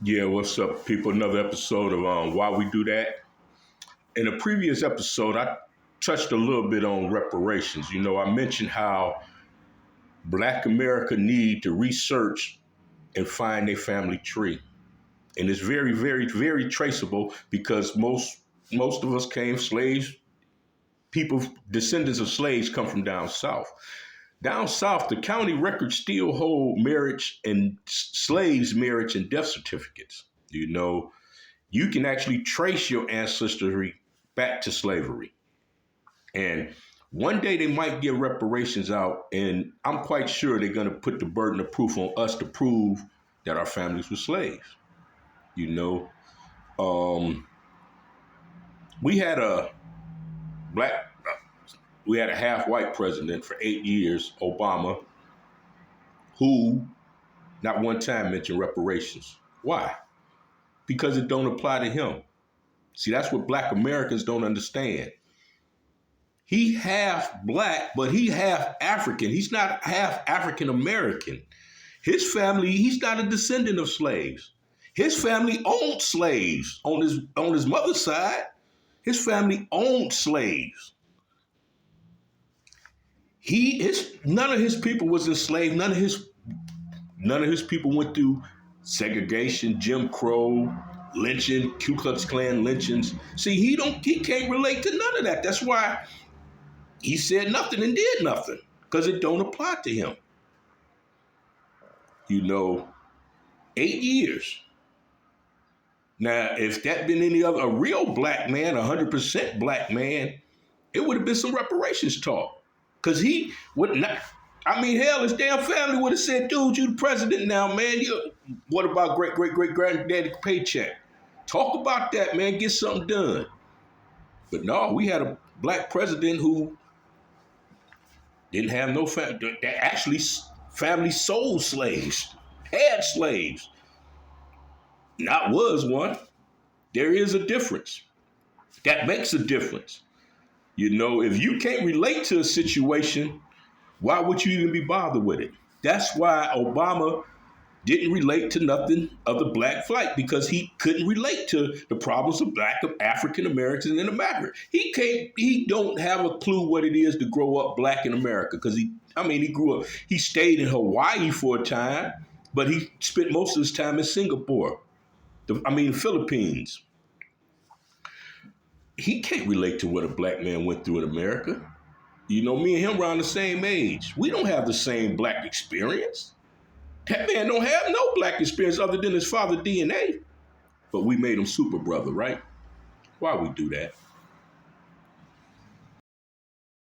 Yeah, what's up, people? Another episode of Why We Do That. In a previous episode, I touched a little bit on reparations. I mentioned how Black America need to research and find their family tree, and it's very, very, very traceable because most of us came slaves. People, descendants of slaves, come from down south. Down south, the county records still hold marriage and slaves' marriage and death certificates. You know, you can actually trace your ancestry back to slavery. And one day they might give reparations out, and I'm quite sure they're going to put the burden of proof on us to prove that our families were slaves. You know, um, we had a black, we had a half white president for 8 years, Obama, who not one time mentioned reparations. Why? Because it don't apply to him. See, that's what Black Americans don't understand. He half black, but he half African. He's not half African American. His family, he's not a descendant of slaves. His family owned slaves on his mother's side. His family owned slaves. None of his people was enslaved. None of his people went through segregation, Jim Crow, lynching, Ku Klux Klan lynchings. See, he can't relate to none of that. That's why he said nothing and did nothing, because it don't apply to him. 8 years. Now, if that been a real black man, 100% black man, it would have been some reparations talk. Because he would not, hell, his damn family would have said, dude, you the president now, man. What about great-great-great-granddaddy paycheck? Talk about that, man. Get something done. But no, we had a black president who didn't have no family. That actually family sold slaves, had slaves. Not was one. There is a difference. That makes a difference. If you can't relate to a situation, why would you even be bothered with it? That's why Obama didn't relate to nothing of the black flight, because he couldn't relate to the problems of black African Americans in America. He don't have a clue what it is to grow up black in America, because he grew up, he stayed in Hawaii for a time, but he spent most of his time in Singapore. Philippines. He can't relate to what a black man went through in America. Me and him around the same age. We don't have the same black experience. That man don't have no black experience other than his father DNA. But we made him super brother, right? Why we do that?